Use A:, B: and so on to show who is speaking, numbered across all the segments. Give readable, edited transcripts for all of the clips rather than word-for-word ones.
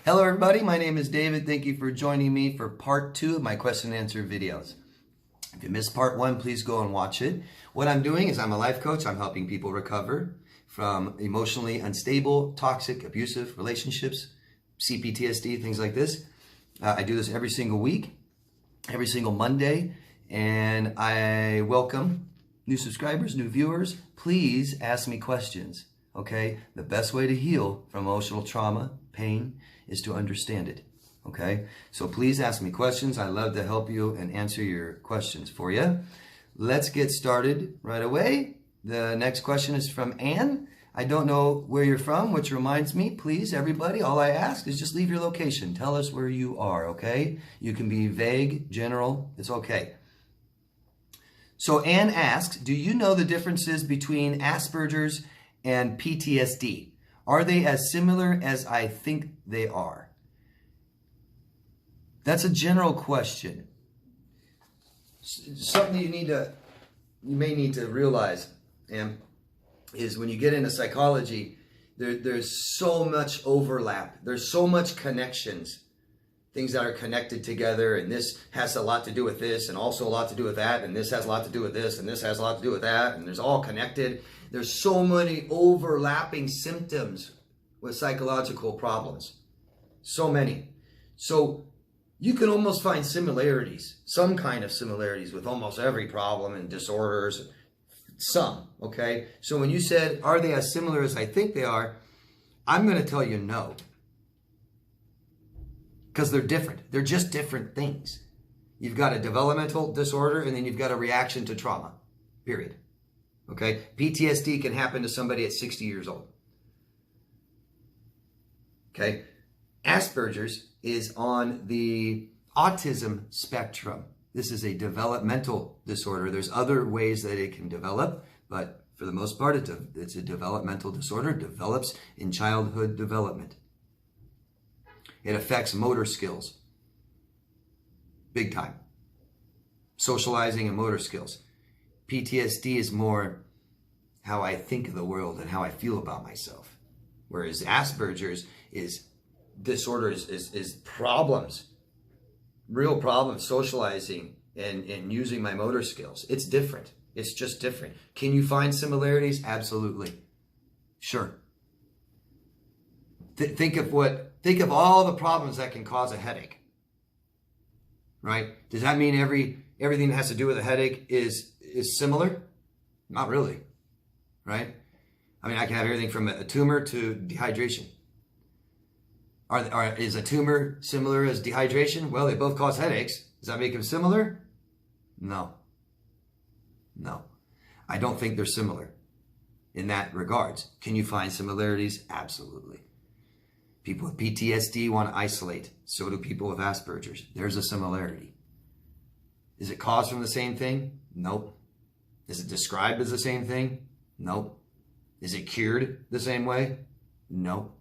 A: Hello everybody, my name is David. Thank you for joining me for part 2 of my question and answer videos. If you missed part 1, please go and watch it. What I'm doing is I'm a life coach. I'm helping people recover from emotionally unstable, toxic, abusive relationships, PTSD, things like this. I do this every single week, every single Monday, and I welcome new subscribers, new viewers. Please ask me questions, okay? The best way to heal from emotional trauma, pain, is to understand it, okay? So please ask me questions. I love to help you and answer your questions for you. Let's get started right away. The next question is from Anne. I don't know where you're from, which reminds me, please, everybody, all I ask is just leave your location. Tell us where you are, okay? You can be vague, general, it's okay. So Anne asks, do you know the differences between Asperger's and PTSD? Are they as similar as I think they are? That's a general question. Something you may need to realize, Anne, is when you get into psychology, there's so much overlap. There's so much connections, things that are connected together, and this has a lot to do with this, and also a lot to do with that, and this has a lot to do with this, and this has a lot to do with that, and there's all connected. There's so many overlapping symptoms with psychological problems. So many. So you can almost find similarities, some kind of similarities with almost every problem and disorders. Some, okay? So when you said, are they as similar as I think they are? I'm going to tell you no. Because they're different. They're just different things. You've got a developmental disorder and then you've got a reaction to trauma, period. Okay? PTSD can happen to somebody at 60 years old. Okay? Asperger's is on the autism spectrum. This is a developmental disorder. There's other ways that it can develop, but for the most part, it's a developmental disorder. It develops in childhood development. It affects motor skills, big time. Socializing and motor skills. PTSD is more how I think of the world and how I feel about myself. Whereas Asperger's is problems, real problems, socializing and using my motor skills. It's different. It's just different. Can you find similarities? Absolutely. Sure. Think of all the problems that can cause a headache, right? Does that mean everything that has to do with a headache is similar? Not really, right? I mean, I can have everything from a tumor to dehydration. Is a tumor similar as dehydration? Well, they both cause headaches. Does that make them similar? No. No. I don't think they're similar in that regards. Can you find similarities? Absolutely. People with PTSD want to isolate. So do people with Asperger's. There's a similarity. Is it caused from the same thing? Nope. Is it described as the same thing? Nope. Is it cured the same way? No.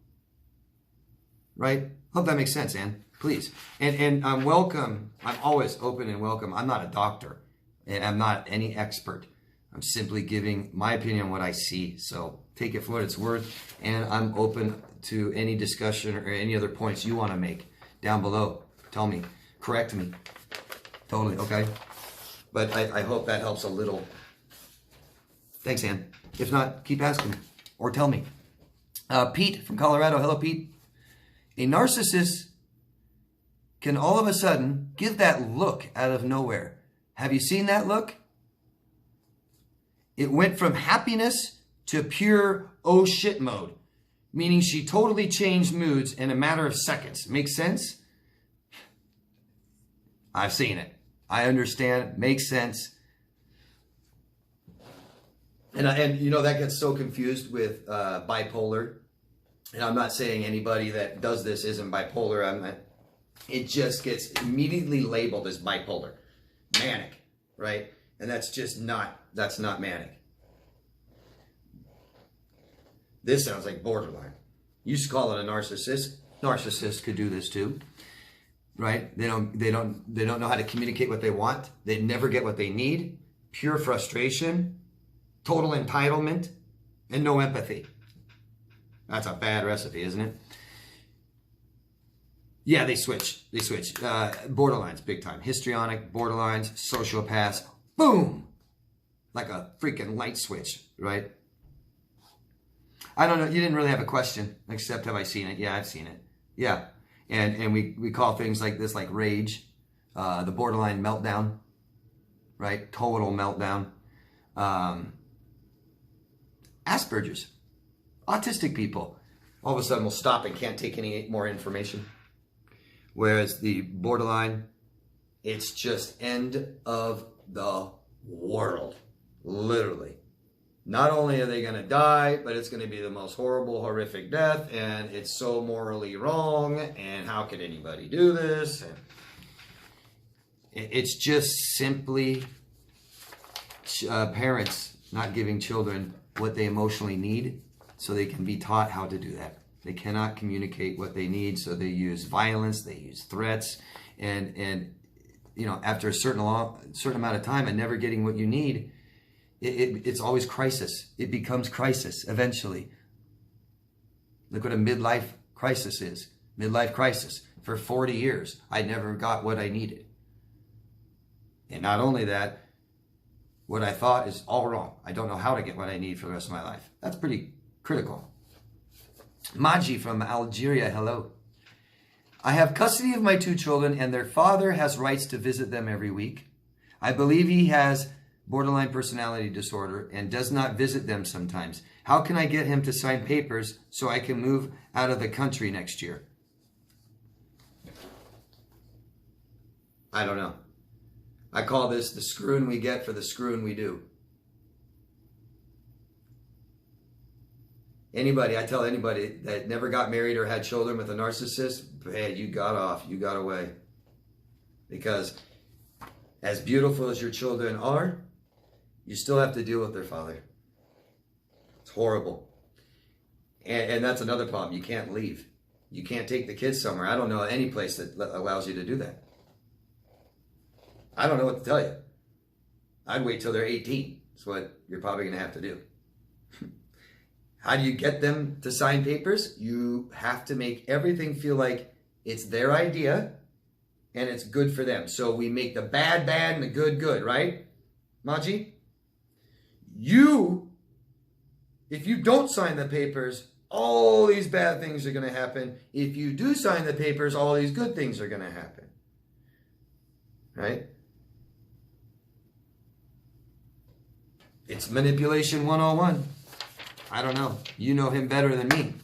A: Right? Hope that makes sense, Ann. Please. And I'm welcome. I'm always open and welcome. I'm not a doctor. And I'm not any expert. I'm simply giving my opinion on what I see. So take it for what it's worth. And I'm open to any discussion or any other points you want to make down below. Tell me. Correct me. Totally. Okay? But I hope that helps a little. Thanks, Ann. If not, keep asking or tell me. Pete from Colorado. Hello, Pete. A narcissist can all of a sudden give that look out of nowhere. Have you seen that look? It went from happiness to pure oh shit mode, meaning she totally changed moods in a matter of seconds. Makes sense? I've seen it. I understand. Makes sense. And you know, that gets so confused with bipolar. And I'm not saying anybody that does this isn't bipolar. It just gets immediately labeled as bipolar. Manic, right? And that's not manic. This sounds like borderline. You used to call it a narcissist. Narcissists could do this too, right? They don't know how to communicate what they want. They never get what they need. Pure frustration, total entitlement, and no empathy. That's a bad recipe, isn't it? Yeah, they switch. They switch. Borderlines, big time. Histrionic, borderlines, sociopaths. Boom! Like a freaking light switch, right? I don't know. You didn't really have a question, except have I seen it? Yeah, I've seen it. Yeah. And we call things like this like rage, the borderline meltdown, right? Total meltdown. Asperger's, autistic people, all of a sudden will stop and can't take any more information. Whereas the borderline, it's just end of the world, literally. Not only are they going to die, but it's going to be the most horrible, horrific death, and it's so morally wrong, and how could anybody do this? And it's just simply parents not giving children what they emotionally need so they can be taught how to do that. They cannot communicate what they need, so they use violence, they use threats, and you know, after a certain amount of time and never getting what you need, it's always crisis. It becomes crisis eventually. Look what a midlife crisis is. Midlife crisis. For 40 years, I never got what I needed. And not only that, what I thought is all wrong. I don't know how to get what I need for the rest of my life. That's pretty critical. Maji from Algeria, hello. I have custody of my 2 children and their father has rights to visit them every week. I believe he has borderline personality disorder and does not visit them sometimes. How can I get him to sign papers so I can move out of the country next year? I don't know. I call this the screwing we get for the screwing we do. Anybody, I tell anybody that never got married or had children with a narcissist, hey, you got off, you got away. Because as beautiful as your children are, you still have to deal with their father. It's horrible. And that's another problem. You can't leave. You can't take the kids somewhere. I don't know any place that allows you to do that. I don't know what to tell you. I'd wait till they're 18. That's what you're probably going to have to do. How do you get them to sign papers? You have to make everything feel like it's their idea and it's good for them. So we make the bad, bad and the good, good, right? Maji? If you don't sign the papers, all these bad things are going to happen. If you do sign the papers, all these good things are going to happen. Right? It's manipulation 101. I don't know. You know him better than me.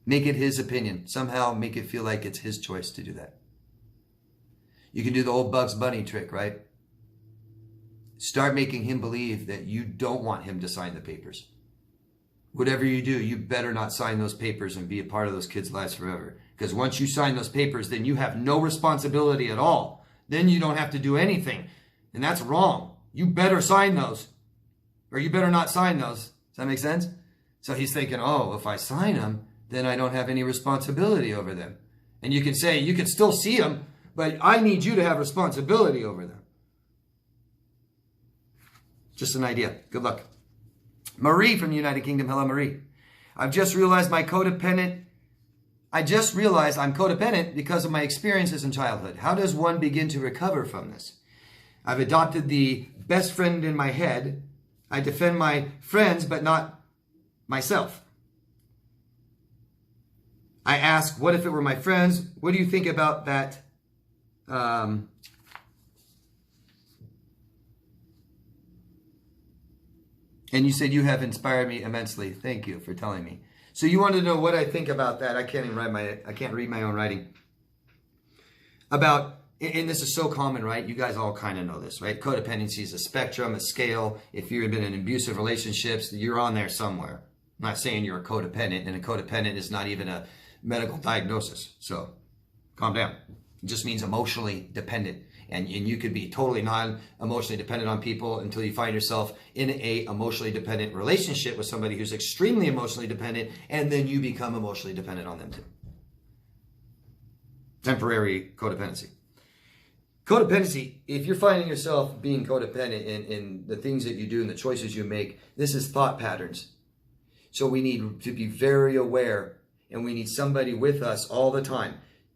A: Make it his opinion. Somehow make it feel like it's his choice to do that. You can do the old Bugs Bunny trick, right? Start making him believe that you don't want him to sign the papers. Whatever you do, you better not sign those papers and be a part of those kids' lives forever. Because once you sign those papers, then you have no responsibility at all. Then you don't have to do anything. And that's wrong. You better sign those. Or you better not sign those. Does that make sense? So he's thinking, oh, if I sign them, then I don't have any responsibility over them. And you can say, you can still see them, but I need you to have responsibility over them. Just an idea. Good luck. Marie from the United Kingdom. Hello, Marie. I just realized I'm codependent because of my experiences in childhood. How does one begin to recover from this? I've adopted the best friend in my head. I defend my friends, but not myself. I ask, what if it were my friends? What do you think about that? And you said you have inspired me immensely. Thank you for telling me. So you want to know what I think about that. I can't read my own writing. About, and this is so common, right? You guys all kind of know this, right? Codependency is a spectrum, a scale. If you've been in abusive relationships, you're on there somewhere. I'm not saying you're a codependent, and a codependent is not even a medical diagnosis. So calm down. It just means emotionally dependent. And you could be totally non-emotionally dependent on people until you find yourself in a emotionally dependent relationship with somebody who's extremely emotionally dependent, and then you become emotionally dependent on them too. Temporary codependency. Codependency, if you're finding yourself being codependent in the things that you do and the choices you make, this is thought patterns. So we need to be very aware. and we need somebody with us all the time,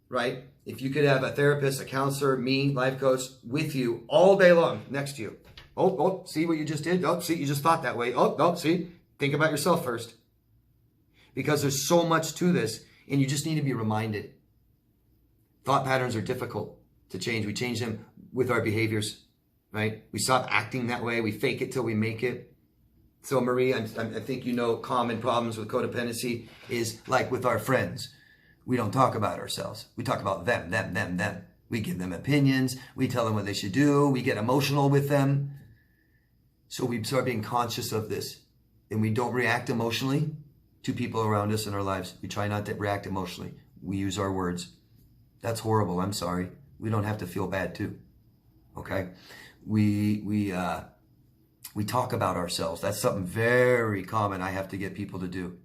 A: right? If you could have a therapist, a counselor, me, life coach with you all day long next to you. Oh, see what you just did? Oh, see, you just thought that way. Oh, see, think about yourself first. Because there's so much to this, and you just need to be reminded. Thought patterns are difficult to change. We change them with our behaviors, right? We stop acting that way. We fake it till we make it. So Marie, I think you know common problems with codependency is like with our friends. We don't talk about ourselves. We talk about them. We give them opinions. We tell them what they should do. We get emotional with them. So we start being conscious of this, and we don't react emotionally to people around us in our lives. We try not to react emotionally. We use our words. That's horrible. I'm sorry. We don't have to feel bad too. Okay? We talk about ourselves. That's something very common I have to get people to do.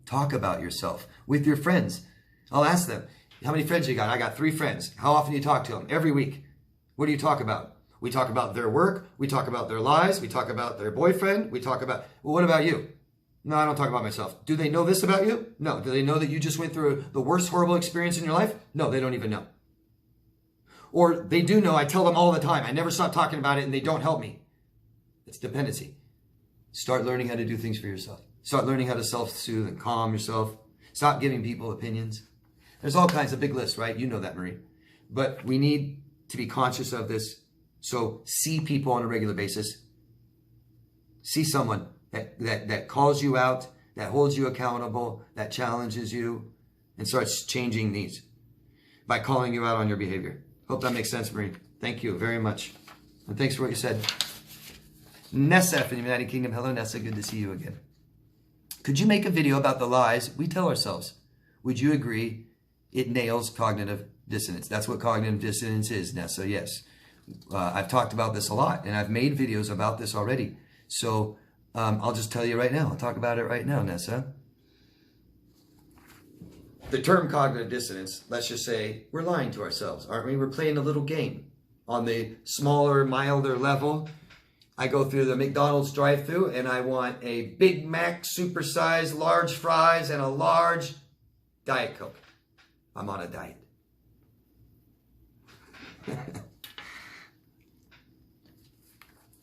A: Talk about yourself with your friends. I'll ask them, how many friends you got? I got 3 friends. How often do you talk to them? Every week. What do you talk about? We talk about their work. We talk about their lives. We talk about their boyfriend. We talk about, well, what about you? No, I don't talk about myself. Do they know this about you? No. Do they know that you just went through the worst horrible experience in your life? No, they don't even know. Or they do know, I tell them all the time. I never stop talking about it and they don't help me. It's dependency. Start learning how to do things for yourself. Start learning how to self-soothe and calm yourself. Stop giving people opinions. There's all kinds of big lists, right? You know that, Marie. But we need to be conscious of this. So see people on a regular basis. See someone that calls you out, that holds you accountable, that challenges you, and starts changing these by calling you out on your behavior. Hope that makes sense, Marie. Thank you very much. And thanks for what you said. Nessa from the United Kingdom. Hello, Nessa. Good to see you again. Could you make a video about the lies we tell ourselves? Would you agree it nails cognitive dissonance? That's what cognitive dissonance is, Nessa. Yes. I've talked about this a lot, and I've made videos about this already. So I'll just tell you right now. I'll talk about it right now, Nessa. The term cognitive dissonance, let's just say we're lying to ourselves, aren't we? We're playing a little game. On the smaller, milder level, I go through the McDonald's drive-thru and I want a Big Mac, supersized, large fries, and a large Diet Coke. I'm on a diet.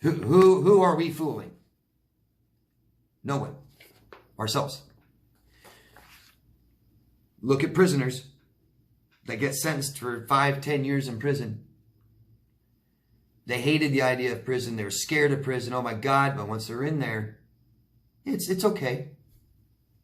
A: Who are we fooling? No one. Ourselves. Look at prisoners that get sentenced for 5, 10 years in prison. They hated the idea of prison. They were scared of prison. Oh my God. But once they're in there, it's okay.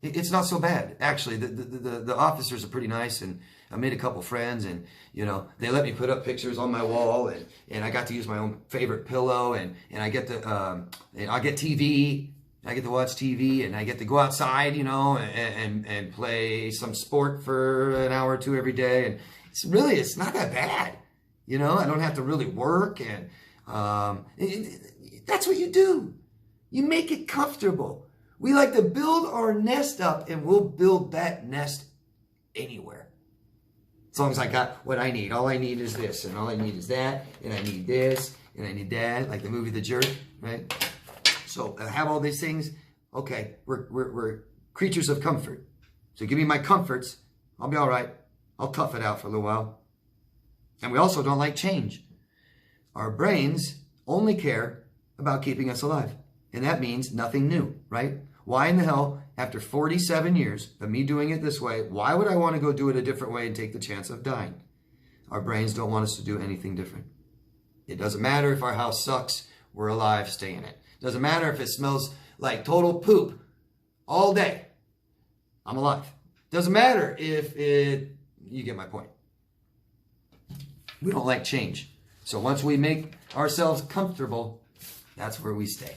A: It's not so bad. Actually, the officers are pretty nice, and I made a couple friends, and you know, they let me put up pictures on my wall, and I got to use my own favorite pillow, and I get to I get TV. I get to watch TV, and I get to go outside, you know, and play some sport for an hour or two every day. And it's not that bad. You know, I don't have to really work. And that's what you do. You make it comfortable. We like to build our nest up, and we'll build that nest anywhere. As long as I got what I need. All I need is this, and all I need is that, and I need this, and I need that, like the movie The Jerk, right? So I have all these things. Okay, we're creatures of comfort. So give me my comforts. I'll be all right. I'll tough it out for a little while. And we also don't like change. Our brains only care about keeping us alive. And that means nothing new, right? Why in the hell, after 47 years of me doing it this way, why would I want to go do it a different way and take the chance of dying? Our brains don't want us to do anything different. It doesn't matter if our house sucks, we're alive, stay in it. Doesn't matter if it smells like total poop all day. I'm alive. Doesn't matter if you get my point. We don't like change. So once we make ourselves comfortable, that's where we stay.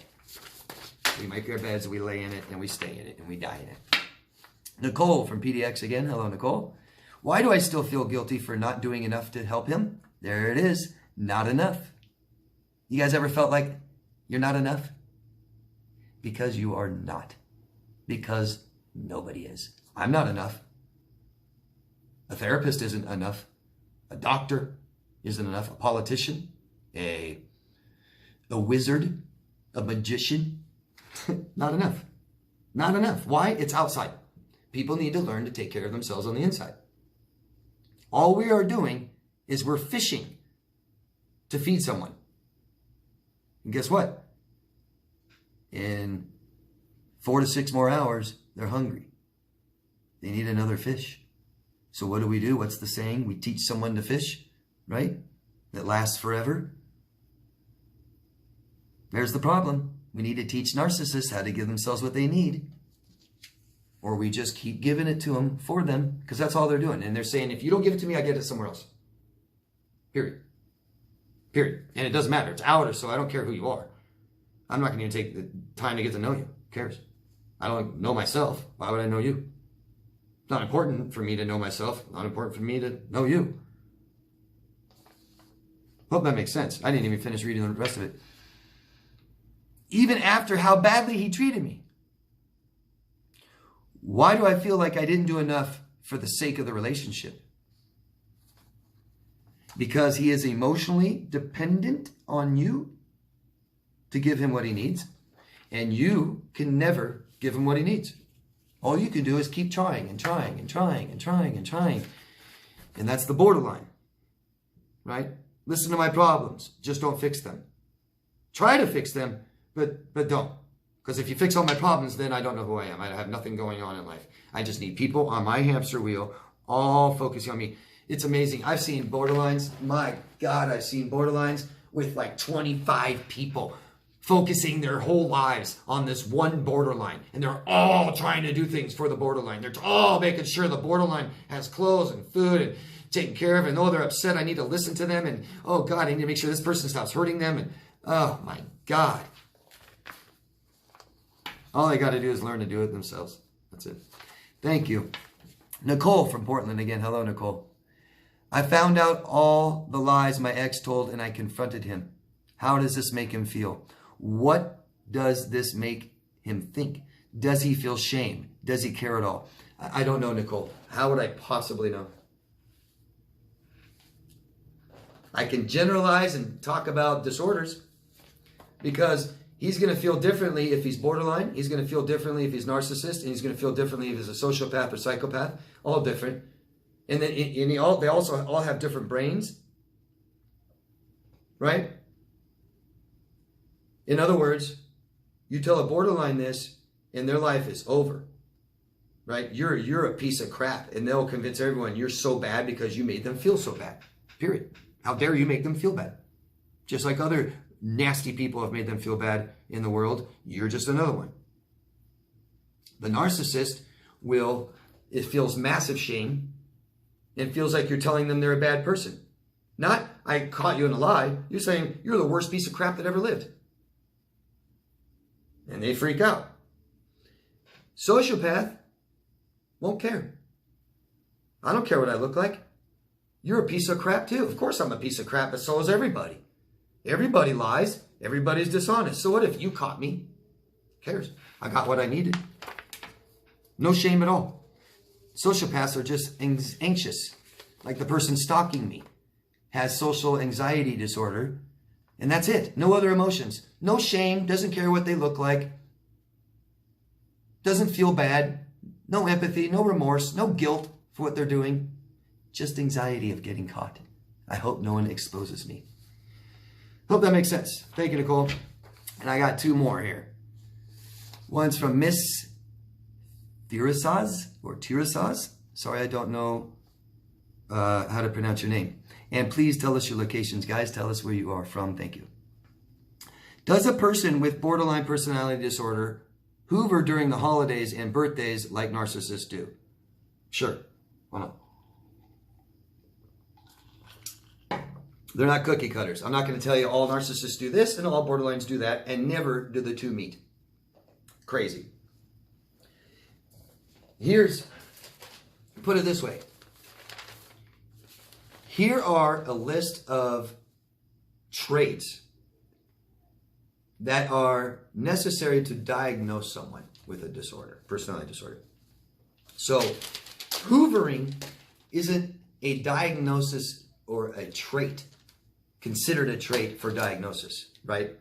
A: We make our beds, we lay in it, and we stay in it, and we die in it. Nicole from PDX again. Hello, Nicole. Why do I still feel guilty for not doing enough to help him? There it is. Not enough. You guys ever felt like you're not enough? Because you are not. Because nobody is. I'm not enough. A therapist isn't enough. A doctor isn't enough. A politician, a wizard, a magician, not enough. Not enough. Why? It's outside. People need to learn to take care of themselves on the inside. All we are doing is we're fishing to feed someone. And guess what? In 4 to 6 more hours, they're hungry. They need another fish. So what do? What's the saying? We teach someone to fish, right? That lasts forever. There's the problem. We need to teach narcissists how to give themselves what they need. Or we just keep giving it to them for them, because that's all they're doing. And they're saying, if you don't give it to me, I get it somewhere else. Period. Period. And it doesn't matter. It's ours, so I don't care who you are. I'm not going to take the time to get to know you. Who cares? I don't know myself. Why would I know you? It's not important for me to know myself. Not important for me to know you. Hope that makes sense. I didn't even finish reading the rest of it. Even after how badly he treated me. Why do I feel like I didn't do enough for the sake of the relationship? Because he is emotionally dependent on you to give him what he needs. And you can never give him what he needs. All you can do is keep trying and trying and trying and trying and trying. And that's the borderline, right? Listen to my problems. Just don't fix them. Try to fix them, but don't. Because if you fix all my problems, then I don't know who I am. I have nothing going on in life. I just need people on my hamster wheel, all focusing on me. It's amazing. I've seen borderlines. My God, I've seen borderlines with like 25 people focusing their whole lives on this one borderline. And they're all trying to do things for the borderline. They're all making sure the borderline has clothes and food and taken care of. And oh, they're upset. I need to listen to them. And oh God, I need to make sure this person stops hurting them. And oh my God. All they got to do is learn to do it themselves. That's it. Thank you. Nicole from Portland again. Hello, Nicole. I found out all the lies my ex told and I confronted him. How does this make him feel? What does this make him think? Does he feel shame? Does he care at all? I don't know, Nicole. How would I possibly know? I can generalize and talk about disorders because he's going to feel differently if he's borderline. He's going to feel differently if he's narcissist. And he's going to feel differently if he's a sociopath or psychopath. All different. And then they also all have different brains. Right? In other words, you tell a borderline this and their life is over. Right? You're a piece of crap. And they'll convince everyone you're so bad because you made them feel so bad. Period. How dare you make them feel bad? Just like other nasty people have made them feel bad in the world, you're just another one. The narcissist it feels massive shame and feels like you're telling them they're a bad person. Not, I caught you in a lie. You're saying you're the worst piece of crap that ever lived. And they freak out. Sociopath won't care. I don't care what I look like. You're a piece of crap too. Of course I'm a piece of crap, but so is everybody. Everybody lies. Everybody's dishonest. So what if you caught me? Who cares? I got what I needed. No shame at all. Sociopaths are just anxious. Like the person stalking me has social anxiety disorder. And that's it. No other emotions. No shame. Doesn't care what they look like. Doesn't feel bad. No empathy. No remorse. No guilt for what they're doing. Just anxiety of getting caught. I hope no one exposes me. Hope that makes sense. Thank you, Nicole. And I got 2 more here. One's from Miss Tirasaz. Sorry, I don't know how to pronounce your name. And please tell us your locations, guys. Tell us where you are from. Thank you. Does a person with borderline personality disorder hoover during the holidays and birthdays like narcissists do? Sure. Why not? They're not cookie cutters. I'm not going to tell you all narcissists do this and all borderlines do that, and never do the two meet. Crazy. Put it this way. Here are a list of traits that are necessary to diagnose someone with a disorder, personality disorder. So, hoovering isn't a diagnosis or a trait, considered a trait for diagnosis, right?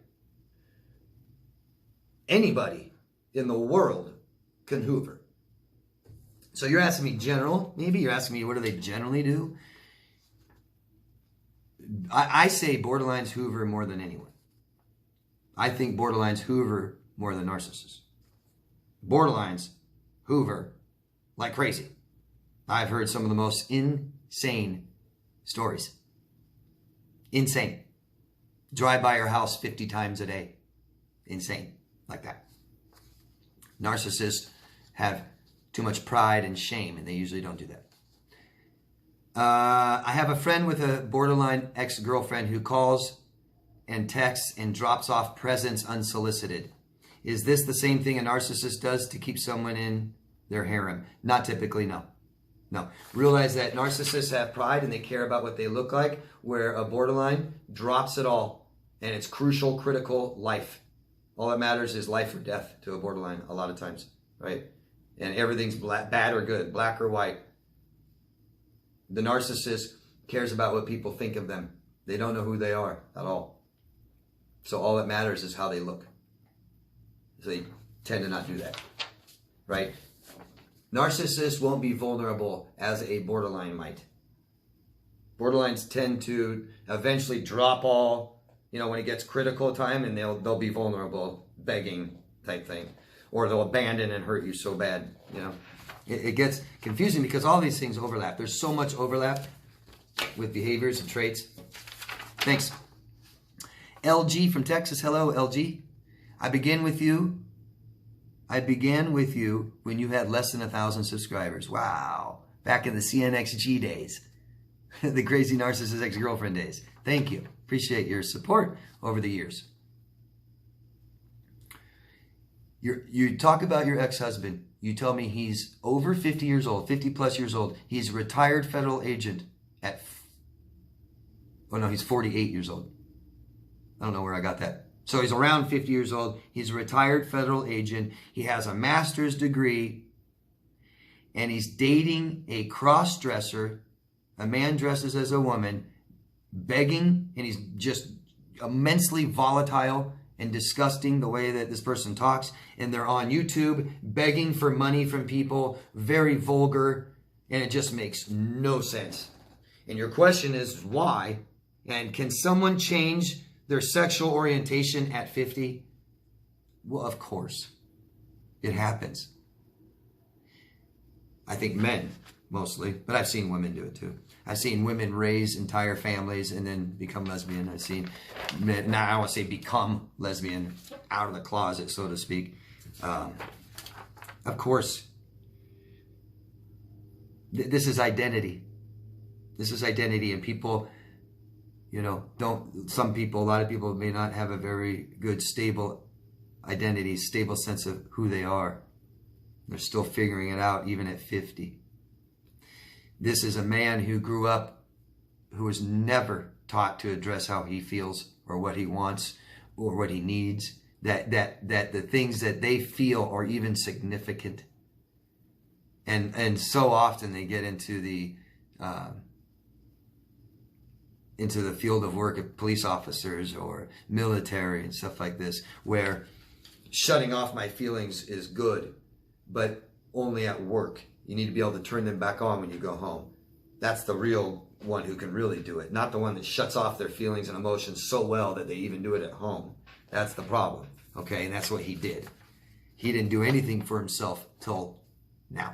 A: Anybody in the world can hoover. So you're asking me general, maybe you're asking me what do they generally do? I say borderlines hoover more than anyone. I think borderlines hoover more than narcissists. Borderlines hoover like crazy. I've heard some of the most insane stories. Insane. Drive by your house 50 times a day. Insane. Like that. Narcissists have too much pride and shame, and they usually don't do that. I have a friend with a borderline ex-girlfriend who calls and texts and drops off presents unsolicited. Is this the same thing a narcissist does to keep someone in their harem? Not typically, no. No. Realize that narcissists have pride and they care about what they look like, where a borderline drops it all. And it's crucial, critical life. All that matters is life or death to a borderline a lot of times, right? And everything's bad or good, black or white. The narcissist cares about what people think of them. They don't know who they are at all. So all that matters is how they look. So they tend to not do that, right? Narcissists won't be vulnerable as a borderline might. Borderlines tend to eventually drop all, when it gets critical time, and they'll be vulnerable, begging type thing. Or they'll abandon and hurt you so bad, It gets confusing because all these things overlap. There's so much overlap with behaviors and traits. Thanks. LG from Texas. Hello, LG. I began with you when you had less than 1,000 subscribers. Wow. Back in the CNXG days. The crazy narcissist ex-girlfriend days. Thank you. Appreciate your support over the years. You talk about your ex-husband. You tell me he's over 50 years old, 50 plus years old. He's a retired federal agent he's 48 years old. I don't know where I got that. So he's around 50 years old. He's a retired federal agent. He has a master's degree. And he's dating a cross-dresser. A man dresses as a woman, begging, and he's just immensely volatile and disgusting the way that this person talks. And they're on YouTube begging for money from people, very vulgar, and it just makes no sense. And your question is why? And can someone change their sexual orientation at 50? Well, of course. It happens. I think men mostly, but I've seen women do it too. I've seen women raise entire families and then become lesbian. I've seen men, now I want to say become lesbian, out of the closet, so to speak. Of course, this is identity. This is identity, and people, a lot of people may not have a very good, stable identity, stable sense of who they are. They're still figuring it out even at 50. This is a man who grew up, who was never taught to address how he feels or what he wants or what he needs. That the things that they feel are even significant. And so often they get into the field of work of police officers or military and stuff like this, where shutting off my feelings is good, but only at work. You need to be able to turn them back on when you go home. That's the real one who can really do it, not the one that shuts off their feelings and emotions so well that they even do it at home. That's the problem, okay? And that's what he did. He didn't do anything for himself till now.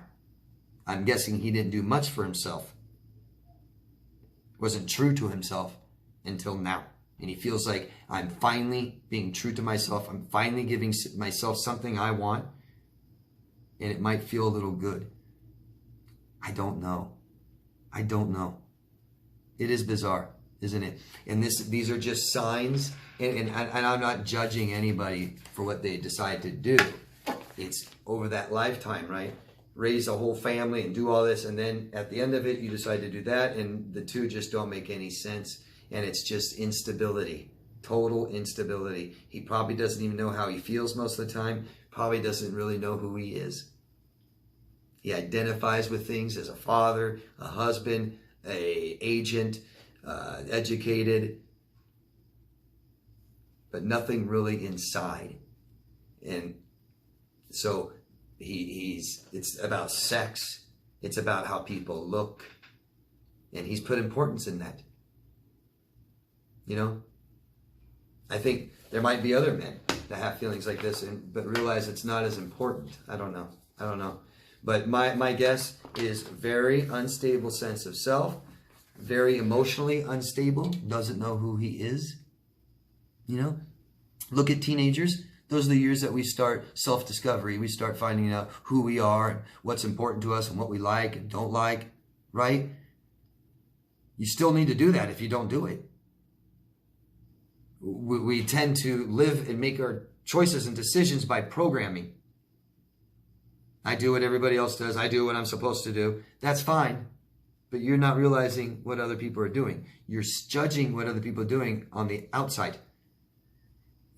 A: I'm guessing he didn't do much for himself. Wasn't true to himself until now. And he feels like, I'm finally being true to myself. I'm finally giving myself something I want. And it might feel a little good. I don't know. I don't know. It is bizarre, isn't it? And these are just signs. And I'm not judging anybody for what they decide to do. It's over that lifetime, right? Raise a whole family and do all this. And then at the end of it, you decide to do that. And the two just don't make any sense. And it's just instability. Total instability. He probably doesn't even know how he feels most of the time. Probably doesn't really know who he is. He identifies with things as a father, a husband, an agent, educated, but nothing really inside. And so it's about sex It's about how people look. And he's put importance in that. You know? I think there might be other men that have feelings like this, but realize it's not as important. I don't know. But my guess is very unstable sense of self, very emotionally unstable, doesn't know who he is. You know? Look at teenagers. Those are the years that we start self-discovery. We start finding out who we are and what's important to us and what we like and don't like, right? You still need to do that if you don't do it. We tend to live and make our choices and decisions by programming. I do what everybody else does. I do what I'm supposed to do. That's fine. But you're not realizing what other people are doing. You're judging what other people are doing on the outside.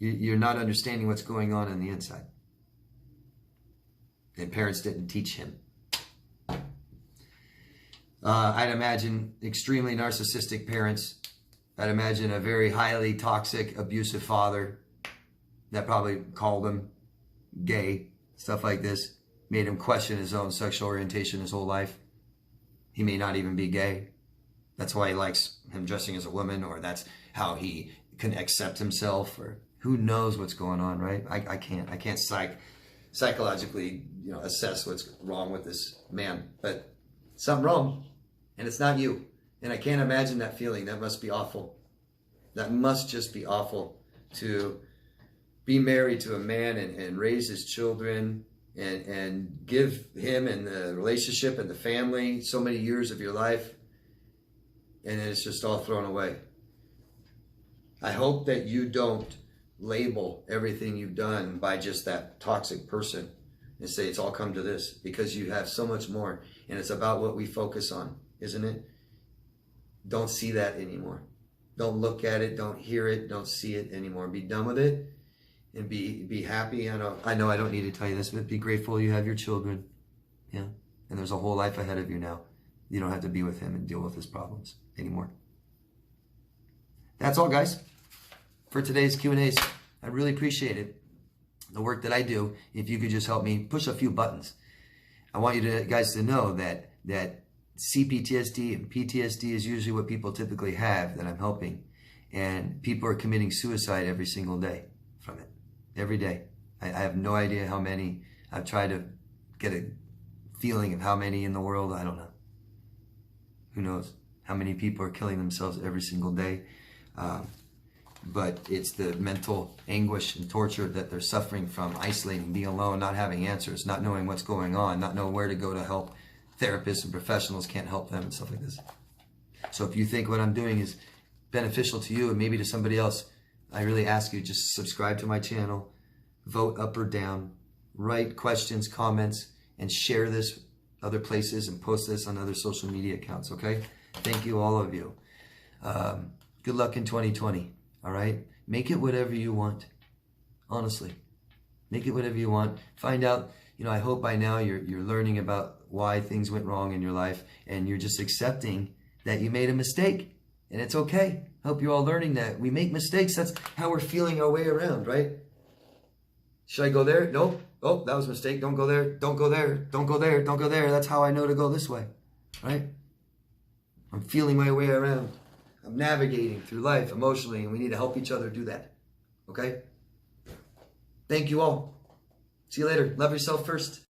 A: You're not understanding what's going on the inside. And parents didn't teach him. I'd imagine extremely narcissistic parents. I'd imagine a very highly toxic, abusive father that probably called him gay, stuff like this. Made him question his own sexual orientation his whole life. He may not even be gay. That's why he likes him dressing as a woman, or that's how he can accept himself, or who knows what's going on, right? I can't psychologically, assess what's wrong with this man, but something wrong, and it's not you. And I can't imagine that feeling. That must be awful. That must just be awful to be married to a man and raise his children and give him and the relationship and the family so many years of your life, and then it's just all thrown away. I hope that you don't label everything you've done by just that toxic person and say it's all come to this, because you have so much more, and it's about what we focus on, isn't it? Don't see that anymore. Don't look at it, don't hear it, don't see it anymore. Be done with it and be happy. I know I don't need to tell you this, but be grateful you have your children. Yeah. And there's a whole life ahead of you now. You don't have to be with him and deal with his problems anymore. That's all, guys, for today's Q&As. I really appreciate it. The work that I do, if you could just help me push a few buttons. I want you guys to know that CPTSD and PTSD is usually what people typically have that I'm helping. And people are committing suicide every single day from it. Every day. I have no idea how many. I've tried to get a feeling of how many in the world. I don't know. Who knows how many people are killing themselves every single day. But it's the mental anguish and torture that they're suffering from, isolating, being alone, not having answers, not knowing what's going on, not knowing where to go to help. Therapists and professionals can't help them and stuff like this. So if you think what I'm doing is beneficial to you and maybe to somebody else, I really ask you, just subscribe to my channel, vote up or down, write questions, comments, and share this other places and post this on other social media accounts, okay? Thank you, all of you. Good luck in 2020, all right? Make it whatever you want, honestly. Make it whatever you want. Find out, I hope by now you're learning about why things went wrong in your life, and you're just accepting that you made a mistake, and it's okay. I hope you're all learning that we make mistakes. That's how we're feeling our way around, right? Should I go there? Nope. Oh, that was a mistake. Don't go there. Don't go there. Don't go there. Don't go there. That's how I know to go this way, right? I'm feeling my way around. I'm navigating through life emotionally, and we need to help each other do that, okay? Thank you all. See you later. Love yourself first.